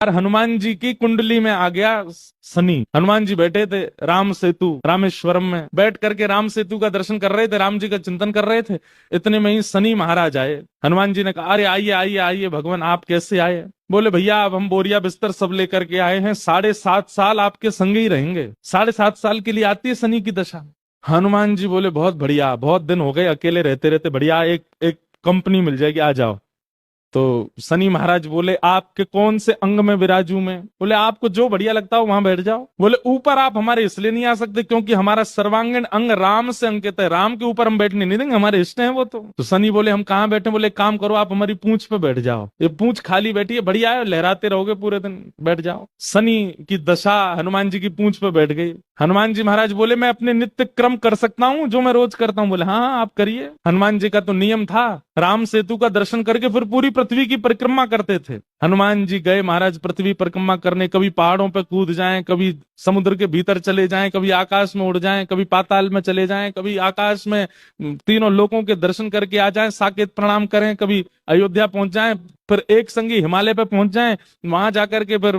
यार हनुमान जी की कुंडली में आ गया शनि। हनुमान जी बैठे थे राम सेतु रामेश्वरम में, बैठ करके राम सेतु का दर्शन कर रहे थे, राम जी का चिंतन कर रहे थे। इतने में ही शनि महाराज आए। हनुमान जी ने कहा, अरे आइए आइए आइए भगवान, आप कैसे आए? बोले भैया अब हम बोरिया बिस्तर सब लेकर के आए हैं, 7.5 साल आपके संग ही रहेंगे। 7.5 साल के लिए आती है शनि की दशा। हनुमान जी बोले बहुत बढ़िया, बहुत दिन हो गए अकेले रहते रहते, बढ़िया एक एक कंपनी मिल जाएगी, आ जाओ। तो शनि महाराज बोले आपके कौन से अंग में विराजू मैं? बोले आपको जो बढ़िया लगता हो वहां बैठ जाओ। बोले ऊपर आप हमारे इसलिए नहीं आ सकते क्योंकि हमारा सर्वांगीण अंग राम से अंकित है, राम के ऊपर हम बैठने नहीं देंगे, हमारे इष्ट हैं वो। तो शनि बोले हम कहाँ बैठे? बोले काम करो, आप हमारी पूंछ पे बैठ जाओ, ये पूंछ खाली बैठी है, बढ़िया है, लहराते रहोगे पूरे दिन, बैठ जाओ। शनि की दशा हनुमान जी की पूंछ पे बैठ गई। हनुमान जी महाराज बोले मैं अपने नित्य क्रम कर सकता हूँ जो मैं रोज करता हूँ? बोले हाँ हाँ आप करिए। हनुमान जी का तो नियम था, राम सेतु का दर्शन करके फिर पूरी पृथ्वी की परिक्रमा करते थे। हनुमान जी गए महाराज पृथ्वी परिक्रमा करने, कभी पहाड़ों पर कूद जाएं, कभी समुद्र के भीतर चले जाएं, कभी आकाश में उड़ जाएं, कभी पाताल में चले जाएं, कभी आकाश में तीनों लोकों के दर्शन करके आ जाएं, साकेत प्रणाम करें, कभी अयोध्या पहुंच जाएं, फिर एक संगी हिमालय पे पहुंच जाएं, वहां जाकर के फिर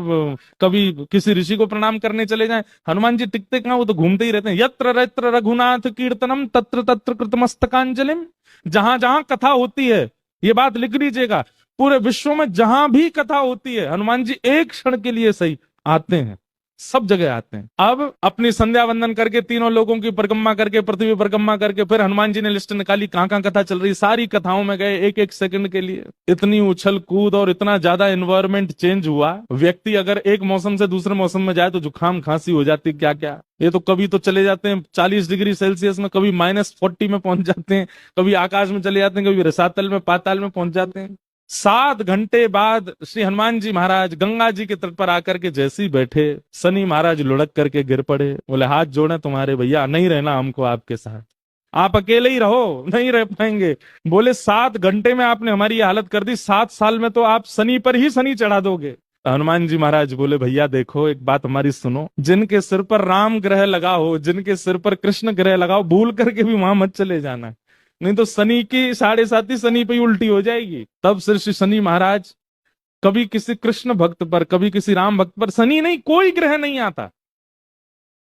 कभी किसी ऋषि को प्रणाम करने चले जाएं। हनुमान जी टिकते कहाँ, वो तो घूमते ही रहते हैं। यत्र यत्र रघुनाथ कीर्तनम तत्र तत्र कृतमस्तकांजलिम। जहां जहां कथा होती है, ये बात लिख लीजिएगा, पूरे विश्व में जहां भी कथा होती है हनुमान जी एक क्षण के लिए सही आते हैं, सब जगह आते हैं। अब अपनी संध्या वंदन करके तीनों लोगों की परिक्रमा करके पृथ्वी परिक्रमा करके फिर हनुमान जी ने लिस्ट निकाली कहां कहां कथा चल रही, सारी कथाओं में गए एक एक सेकंड के लिए। इतनी उछल कूद और इतना ज्यादा एनवायरमेंट चेंज हुआ, व्यक्ति अगर एक मौसम से दूसरे मौसम में जाए तो जुकाम खांसी हो जाती, क्या क्या। ये तो कभी तो चले जाते हैं 40 डिग्री सेल्सियस में, कभी -40 में पहुंच जाते हैं, कभी आकाश में चले जाते हैं, कभी रसातल में पाताल में पहुंच जाते हैं। 7 घंटे बाद श्री हनुमान जी महाराज गंगा जी के तट पर आकर के जैसे ही बैठे, शनि महाराज लुढ़क करके गिर पड़े। बोले हाथ जोड़े तुम्हारे भैया, नहीं रहना हमको आपके साथ, आप अकेले ही रहो, नहीं रह पाएंगे। बोले 7 घंटे में आपने हमारी हालत कर दी, 7 साल में तो आप शनि पर ही शनि चढ़ा दोगे। हनुमान जी महाराज बोले भैया देखो एक बात हमारी सुनो, जिनके सिर पर राम ग्रह लगा हो, जिनके सिर पर कृष्ण ग्रह लगा हो, भूल करके भी वहां मत चले जाना, नहीं तो शनि की 7.5 शनि पे ही उल्टी हो जाएगी। तब सिर श्री शनि महाराज, कभी किसी कृष्ण भक्त पर, कभी किसी राम भक्त पर शनि नहीं, कोई ग्रह नहीं आता।